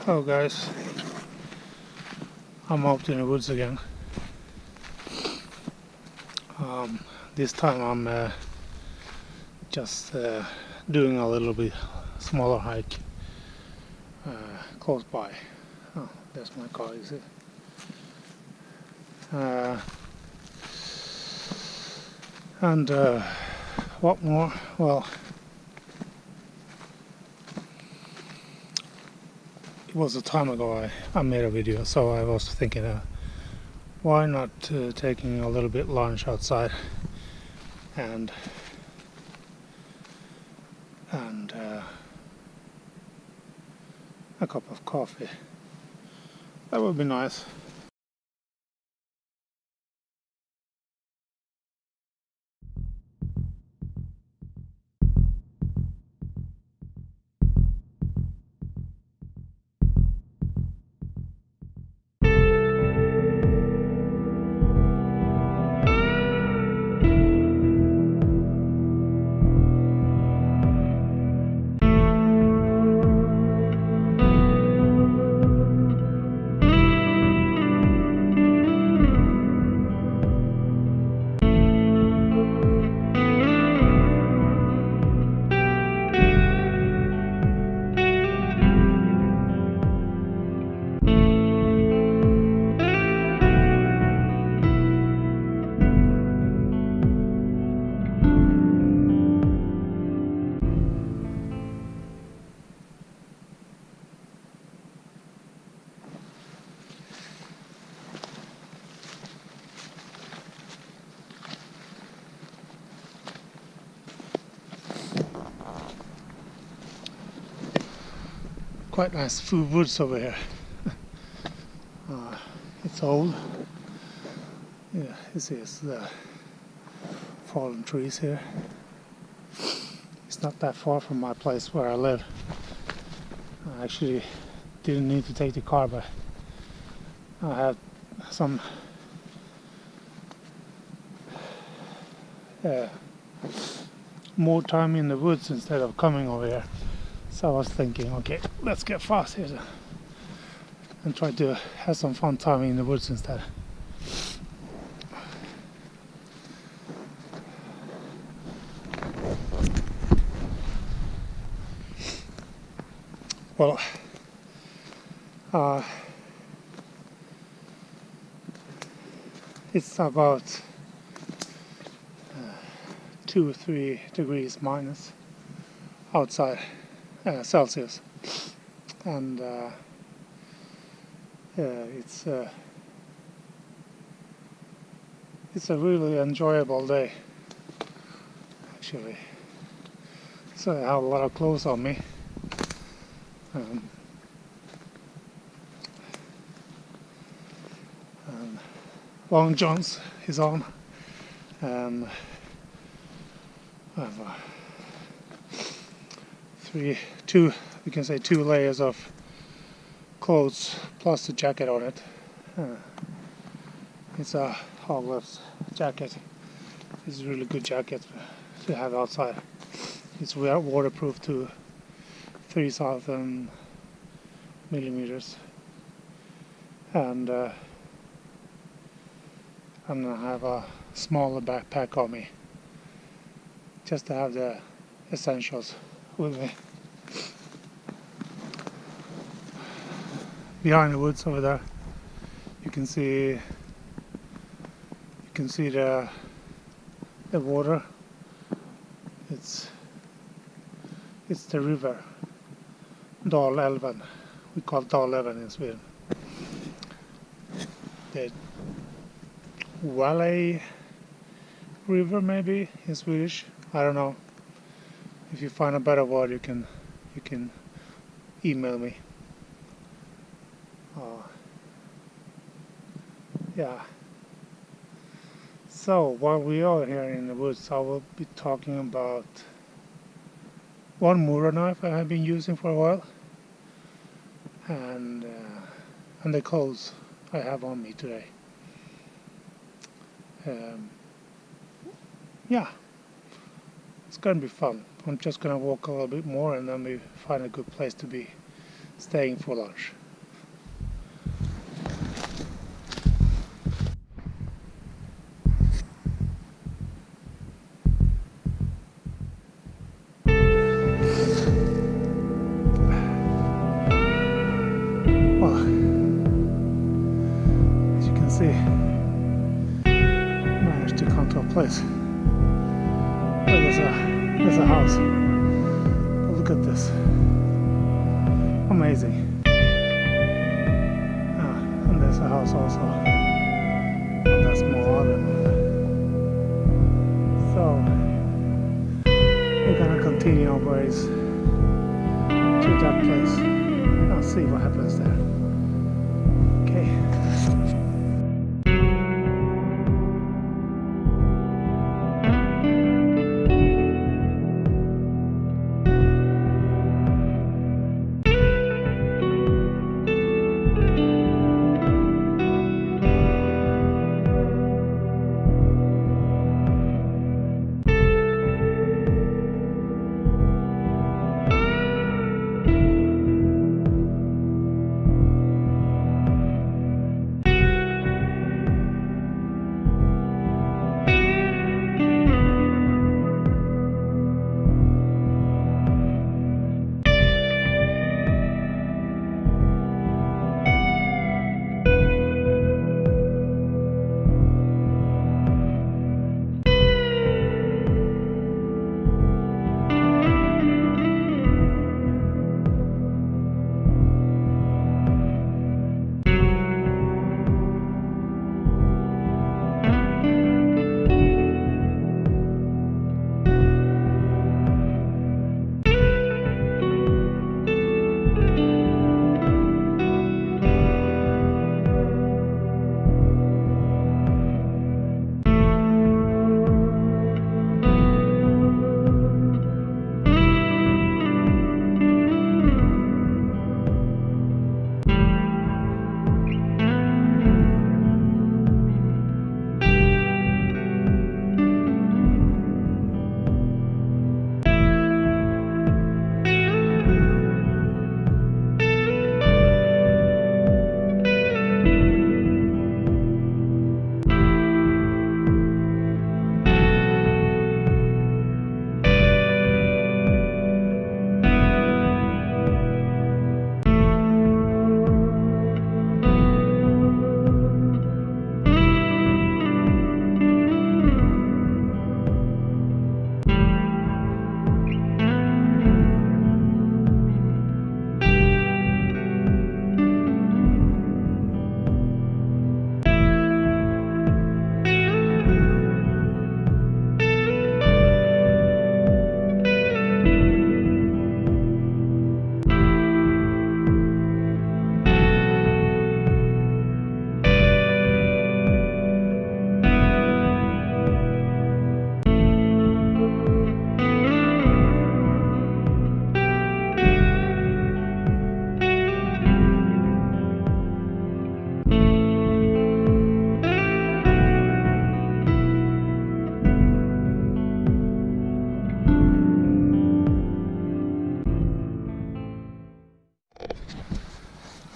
Hello guys, I'm out in the woods again. This time I'm just doing a little bit smaller hike close by. Oh, there's my car, you see. What more? Well, it was a time ago I made a video, so I was thinking why not taking a little bit lunch outside and a cup of coffee. That would be nice. Quite nice full woods over here. It's old. Yeah, this is the fallen trees here. It's not that far from my place where I live. I actually didn't need to take the car, but I had some more time in the woods instead of coming over here. So I was thinking, okay, let's get fast here and try to have some fun time in the woods instead. Well, it's about 2 or 3 degrees minus outside. Celsius, and it's a really enjoyable day actually. So I have a lot of clothes on me. And long johns is on, and I have we can say 2 layers of clothes plus the jacket on it. It's a Hoglif's jacket. It's a really good jacket to have outside. It's waterproof to 3,000 millimeters, and I have a smaller backpack on me just to have the essentials with me. Behind the woods over there, you can see the water. It's the river Dalälven. We call it Dalälven in Sweden. The Valley River maybe in Swedish. I don't know. If you find a better word, you can email me. Yeah. So while we are here in the woods, I will be talking about one Mura knife I have been using for a while, and the clothes I have on me today. Yeah, it's gonna be fun. I'm just gonna walk a little bit more and then we find a good place to be staying for lunch. Well, as you can see, managed to come to a place where there's a house. But look at this, amazing. And there's a house also on that small island. So we're gonna continue our ways to that place. I'll see what happens there. Okay.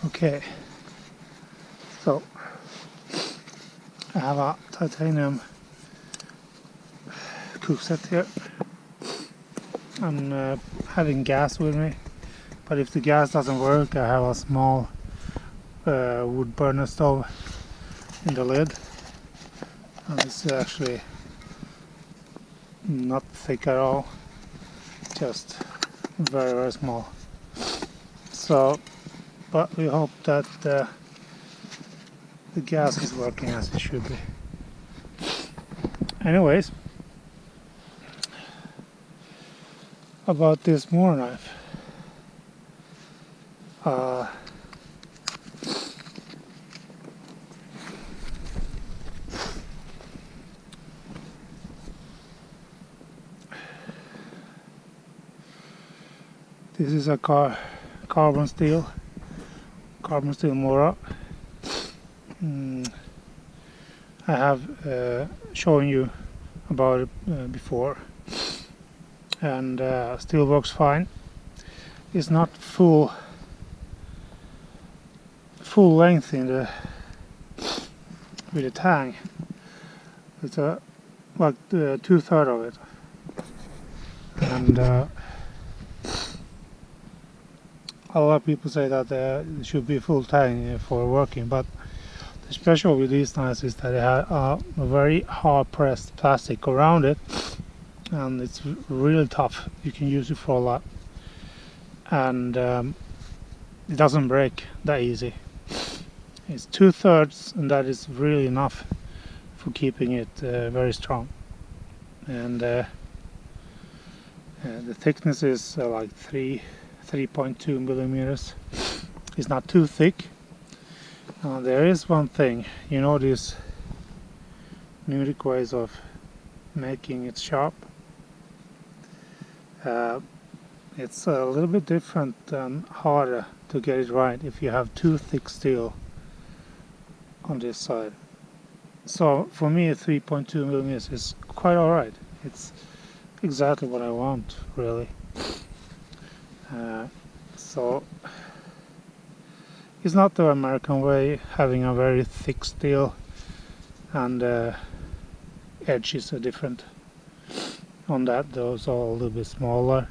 Okay, so I have a titanium cook set here. I'm having gas with me, but if the gas doesn't work, I have a small wood burner stove in the lid, and it's actually not thick at all, just very, very small. So, but we hope that the gas is working as it should be. Anyways, about this moor knife. This is a carbon steel motor. I have shown you about it before, and still works fine. It's not full full length in the with the tang. It's like 2/3 of it, and a lot of people say that it should be full tang for working, but the special with these knives is that it has a very hard pressed plastic around it, and it's really tough. You can use it for a lot, and it doesn't break that easy. It's 2/3, and that is really enough for keeping it very strong. And the thickness is like 3.2 millimeters. It's not too thick. There is one thing, you know, these unique ways of making it sharp. It's a little bit different and harder to get it right if you have too thick steel on this side. So for me, 3.2 millimeters is quite alright. It's exactly what I want, really. So it's not the American way, having a very thick steel, and edges are different on that. Those are a little bit smaller.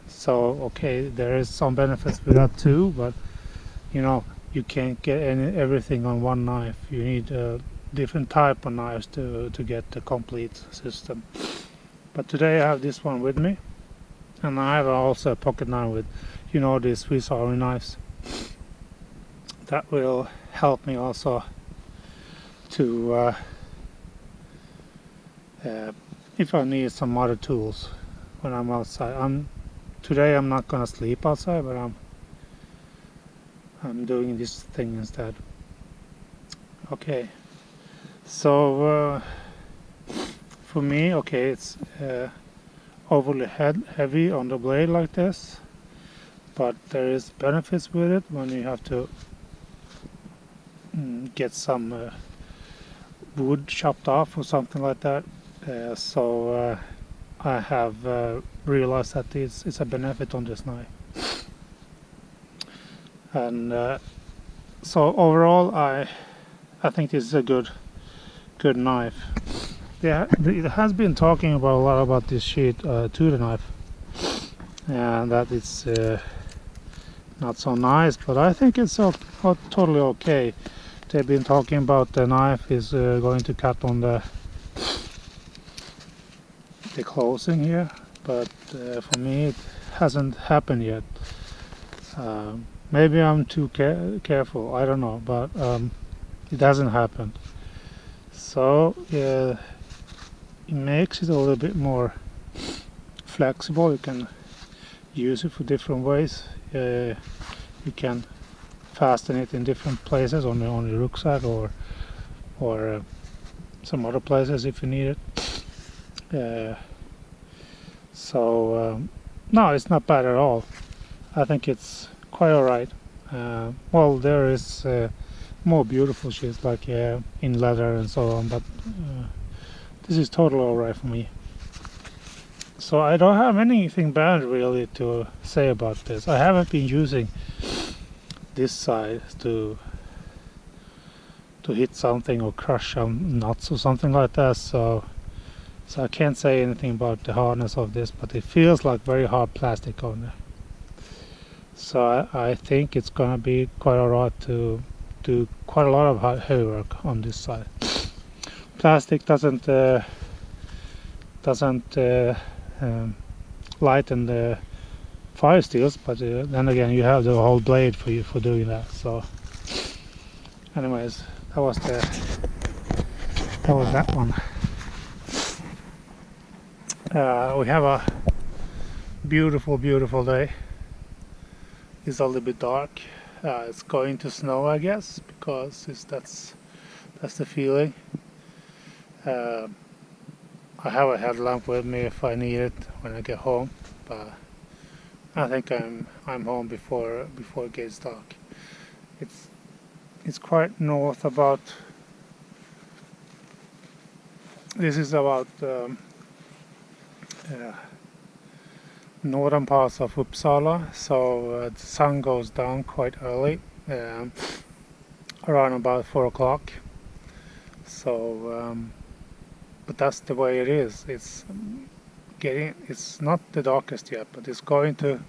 So okay, there is some benefits with that too, but you know, you can't get everything on one knife. You need a different type of knives to get the complete system. But today I have this one with me, and I have also a pocket knife with, you know, these Swiss Army knives. That will help me also to if I need some other tools when I'm outside. Today I'm not gonna sleep outside, but I'm doing this thing instead. Okay, so for me, okay, it's overly heavy on the blade like this, but there is benefits with it when you have to get some wood chopped off or something like that. So I have realized that it's a benefit on this knife. And so overall, I think this is a good knife. It has been talking about a lot about this sheet to the knife, and that it's not so nice, but I think it's totally okay. They've been talking about the knife is going to cut on the closing here, but for me it hasn't happened yet. Maybe I'm too careful, I don't know, but it hasn't happened. So it makes it a little bit more flexible. You can use it for different ways. You can fasten it in different places on the rucksack or some other places if you need it. So no, it's not bad at all. I think it's quite alright. Well, there is more beautiful sheets like in leather and so on, but this is totally alright for me. So I don't have anything bad really to say about this. I haven't been using this side to hit something or crush some nuts or something like that, so I can't say anything about the hardness of this, but it feels like very hard plastic on there. So I think it's gonna be quite alright to do quite a lot of heavy work on this side. Plastic doesn't lighten the fire steels, but then again you have the whole blade for doing that. So anyways, that was that one. We have a beautiful day. It's a little bit dark. It's going to snow, I guess, because that's the feeling. I have a headlamp with me if I need it when I get home, but I think I'm home before it gets dark. It's quite north about. This is about northern parts of Uppsala, so the sun goes down quite early around about 4 o'clock. So but that's the way it is. It's not the darkest yet, but it's going to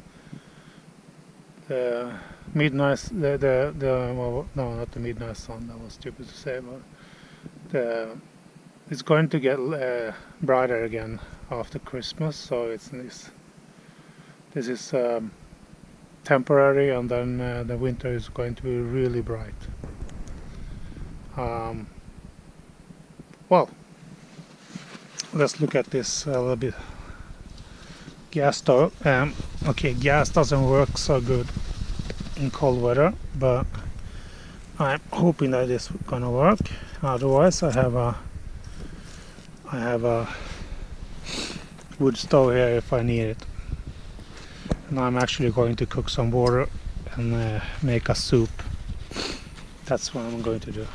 the midnight, well, no, not the midnight sun, that was stupid to say, but it's going to get brighter again after Christmas. So this is temporary, and then the winter is going to be really bright. Well, let's look at this a little bit. Gas stove. Okay, gas doesn't work so good in cold weather, but I'm hoping that it's gonna work. Otherwise, I have a wood stove here if I need it. And I'm actually going to cook some water and make a soup. That's what I'm going to do.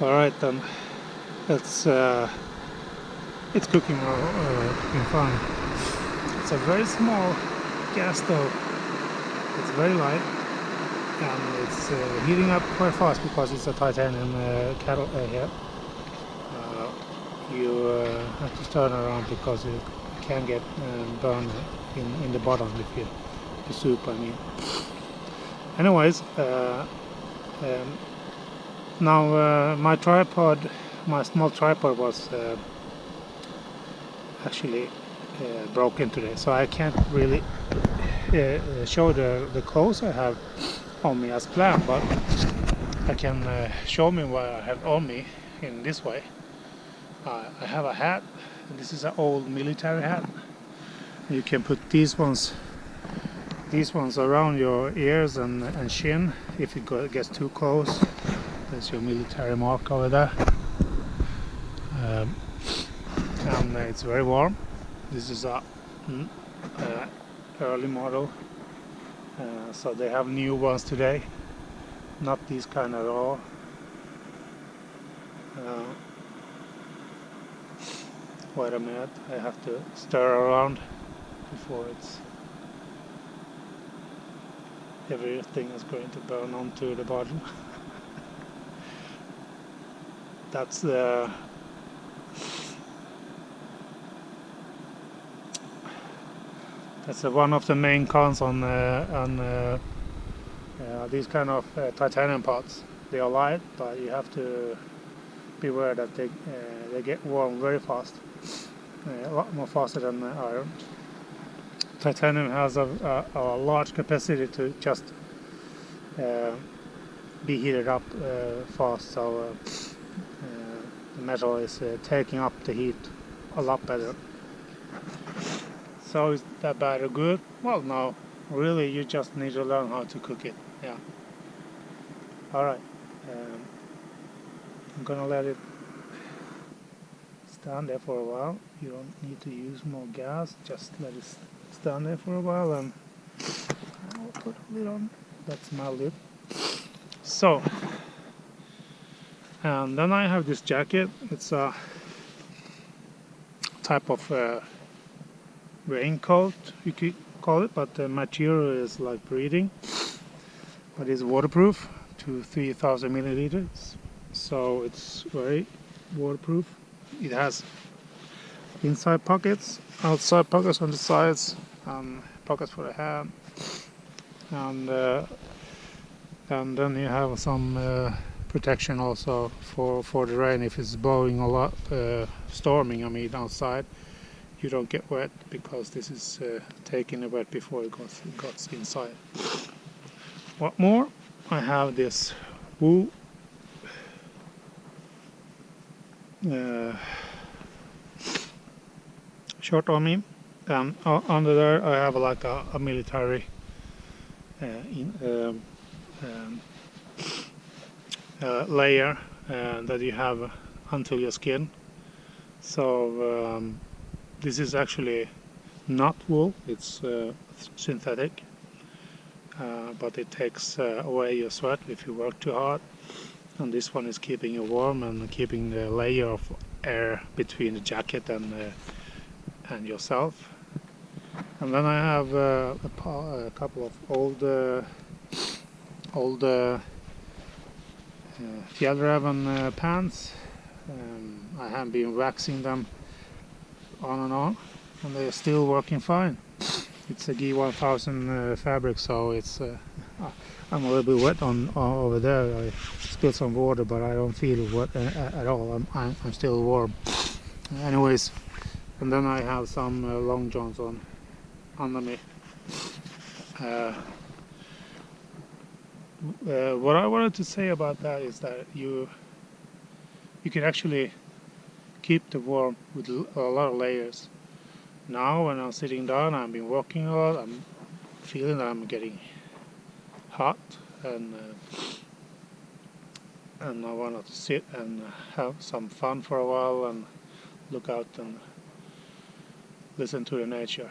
Alright then, it's cooking fine. It's a very small gas stove. It's very light and it's heating up quite fast because it's a titanium kettle here. you have to turn around because you can get burned in the bottom if you soup, I mean. Anyways, now my small tripod was actually broken today, so I can't really show the clothes I have on me as planned, but I can show me what I have on me in this way. I have a hat, and this is an old military hat. You can put these ones around your ears and chin if it gets too close. There's your military mark over there. And it's very warm. This is a early model, so they have new ones today, not these kind at all. Wait a minute, I have to stir around before everything is going to burn onto the bottom. That's one of the main cons on these kind of titanium pots. They are light, but you have to beware that they get warm very fast, a lot more faster than iron. Titanium has a large capacity to just be heated up fast, so the metal is taking up the heat a lot better. So is that bad or good? Well, no, really, you just need to learn how to cook it. Yeah. Alright, I'm gonna let it stand there for a while. You don't need to use more gas, just let it stand there for a while, and I'll put a lid on. That's my lid. So, and then I have this jacket. It's a type of raincoat, you could call it, but the material is like breathing, but it's waterproof to 3,000 milliliters, so it's very waterproof. It has inside pockets, outside pockets on the sides, pockets for the hand, and then you have some protection also for the rain if it's blowing a lot, storming, I mean, outside. You don't get wet because this is taking the wet before it goes inside. What more? I have this wool shirt on me, and under there I have like a military layer that you have until your skin. So this is actually not wool, it's synthetic, but it takes away your sweat if you work too hard, and this one is keeping you warm and keeping the layer of air between the jacket and yourself. And then I have a couple of old Fjällräven pants. I have been waxing them on, and they're still working fine. It's a G1000 fabric, so it's I'm a little bit wet on over there. I spilled some water, but I don't feel wet at all. I'm still warm. Anyways, and then I have some long johns on under me. What I wanted to say about that is that you can actually keep the warm with a lot of layers. Now when I'm sitting down, I've been walking a lot, I'm feeling that I'm getting hot, and I wanted to sit and have some fun for a while and look out and listen to the nature.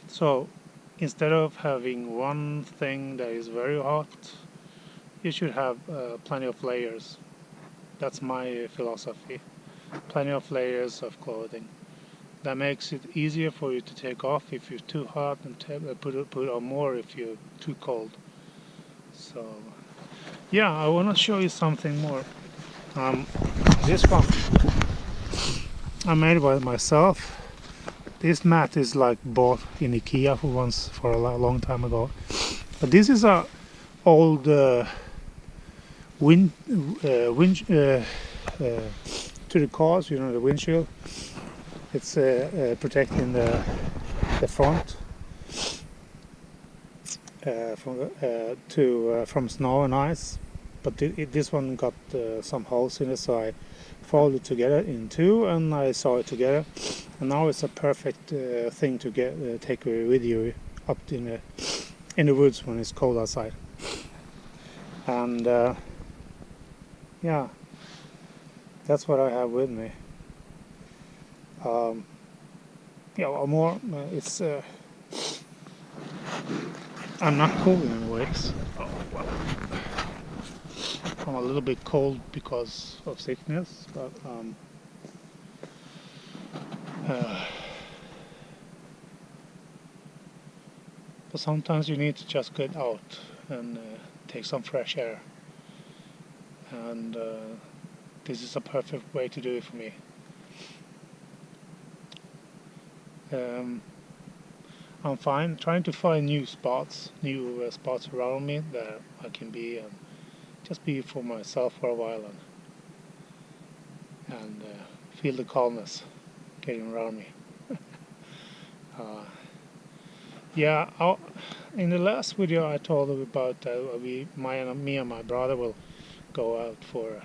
So instead of having one thing that is very hot, you should have plenty of layers. That's my philosophy. Plenty of layers of clothing. That makes it easier for you to take off if you're too hot, and put on more if you're too cold. So yeah, I want to show you something more. This one I made by myself. This mat is like bought in IKEA for a long time ago. But this is a old wind to the cars, you know, the windshield. It's protecting the front from snow and ice. But this one got some holes in it, so I folded it together in two and I saw it together. And now it's a perfect thing to take with you up in the woods when it's cold outside. And yeah, that's what I have with me. Yeah, well, more it's I'm not cold in any ways. Oh, well. I'm a little bit cold because of sickness, but but sometimes you need to just get out and take some fresh air, and this is a perfect way to do it for me. I'm fine trying to find new spots around me that I can be and just be for myself for a while and feel the calmness getting around me. Yeah, in the last video I told you about me and my brother will go out for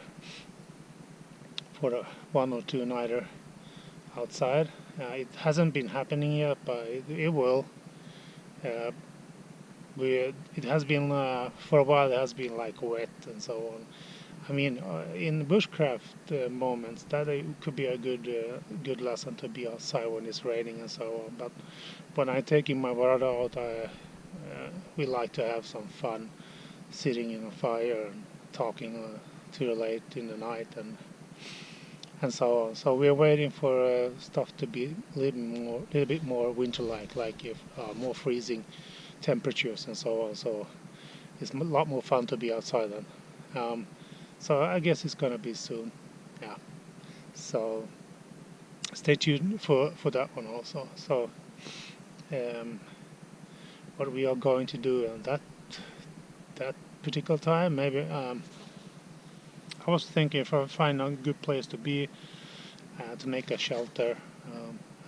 a 1 or 2 nighter outside. It hasn't been happening yet, but it will. It has been for a while. It has been like wet and so on. I mean, in bushcraft moments, that could be a good lesson to be outside when it's raining and so on. But when I'm taking my brother out, we like to have some fun, sitting in a fire and talking too late in the night and so on. So we're waiting for stuff to be a little bit more winter-like, like if more freezing temperatures and so on. So it's a lot more fun to be outside then. So I guess it's gonna be soon. Yeah. So stay tuned for that one also. So what we are going to do on that particular time, maybe I was thinking if I find a good place to be, to make a shelter,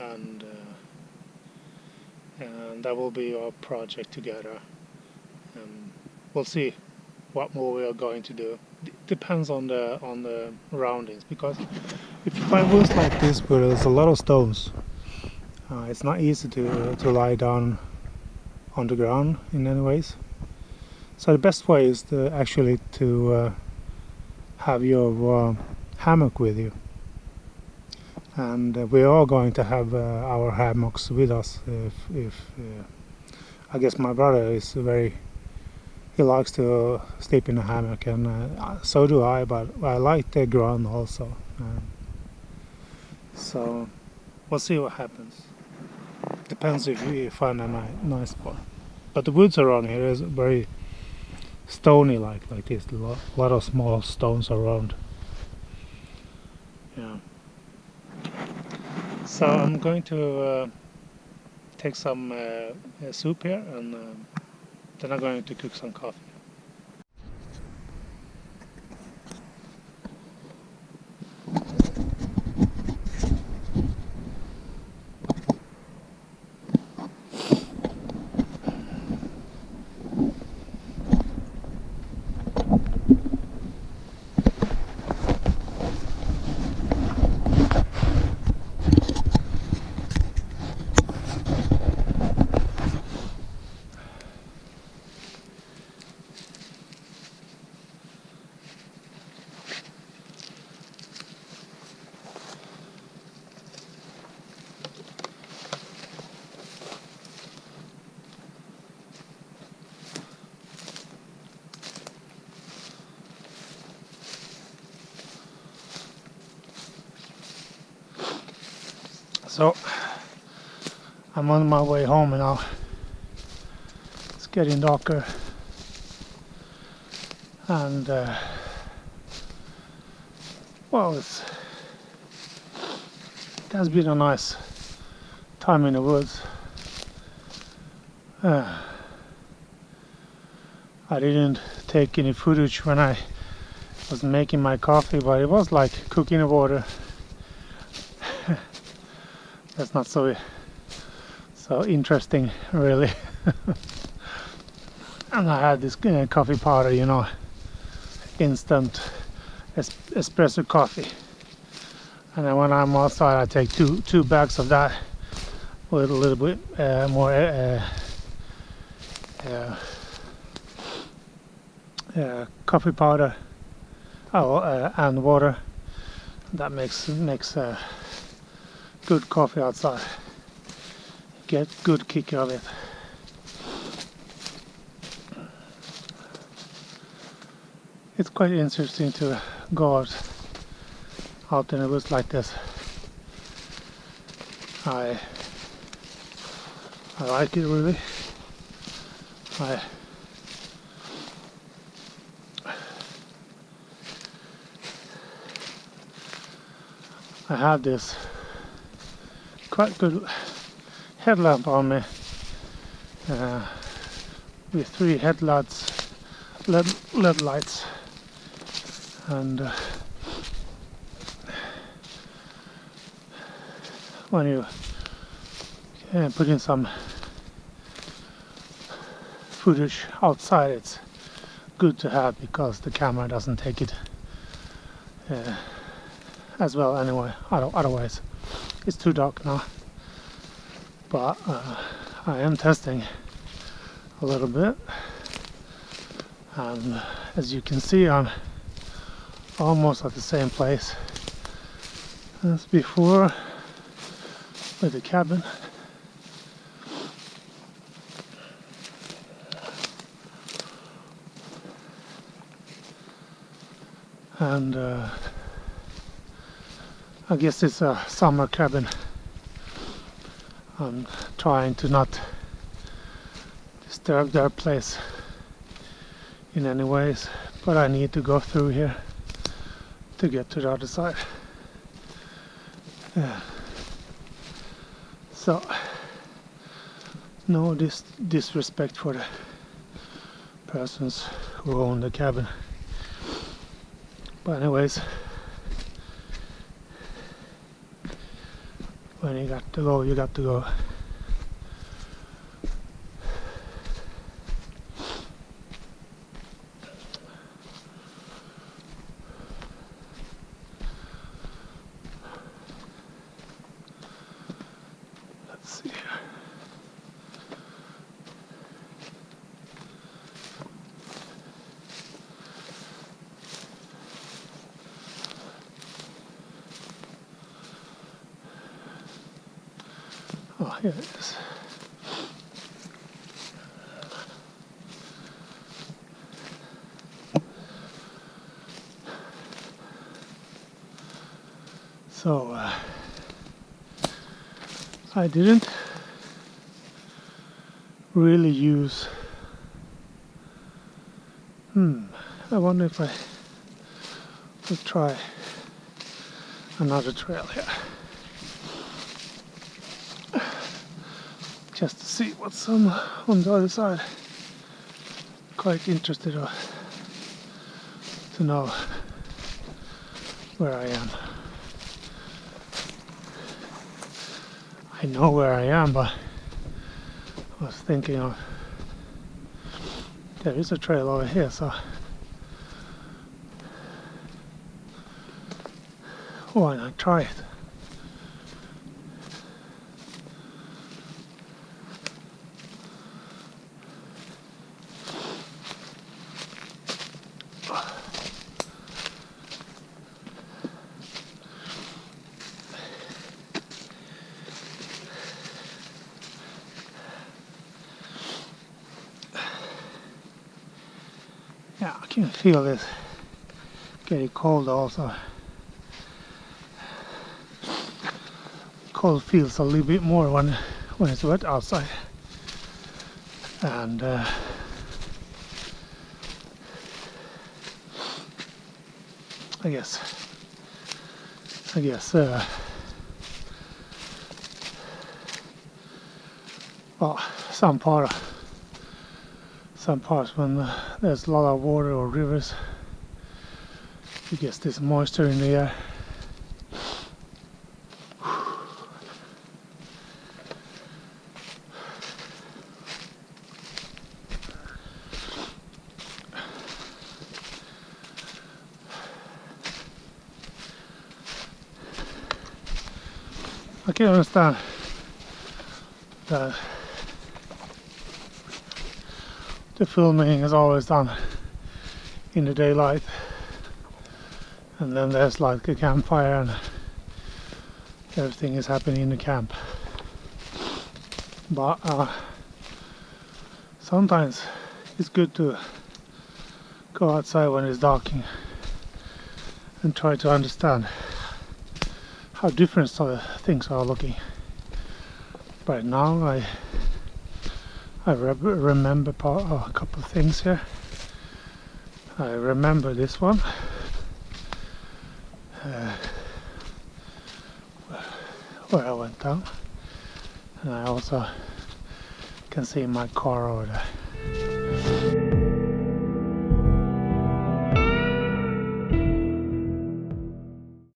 and that will be our project together. We'll see what more we are going to do. It depends on the surroundings, because if you find woods like this where there's a lot of stones, it's not easy to lie down on the ground in any ways. So the best way is to actually have your hammock with you, and we are going to have our hammocks with us. If I guess my brother is he likes to sleep in a hammock, and so do I, but I like the ground also. So we'll see what happens. Depends if we find a nice spot. But the woods around here is very stony like this. A lot of small stones around. Yeah. So I'm going to take some soup here, and then I'm going to cook some coffee. So I'm on my way home now. It's getting darker, Well, it has been a nice time in the woods. I didn't take any footage when I was making my coffee, but it was like cooking the water. That's not so interesting, really. And I had this coffee powder, you know, instant espresso coffee. And then when I'm outside, I take two bags of that with a little bit more coffee powder and water. That makes good coffee outside. Get good kick of it. It's quite interesting to go out in the woods like this. I like it really. I have this quite good headlamp on me with 3 headlights, LED lights, and when you put in some footage outside, it's good to have because the camera doesn't take it as well anyway. Otherwise it's too dark now. But I am testing a little bit, and as you can see, I'm almost at the same place as before with the cabin. And I guess it's a summer cabin. I'm trying to not disturb their place in any ways, but I need to go through here to get to the other side. So no disrespect for the persons who own the cabin, but anyways, when you got to go, you got to go. Let's see here. Oh, here it is. So I didn't really use. I wonder if I will try another trail here, just to see what's on the other side. Quite interested to know where I am. I know where I am, but I was thinking of, there is a trail over here, so why not try it? Yeah, I can feel this getting cold also. Cold feels a little bit more when it's wet outside. And I guess I guess well, some parts when there's a lot of water or rivers, you get this moisture in the air. I can understand that the filming is always done in the daylight, and then there's like a campfire and everything is happening in the camp. But sometimes it's good to go outside when it's dark and try to understand how different things are looking. Right now I remember a couple of things here. I remember this one where I went down, and I also can see my car over there.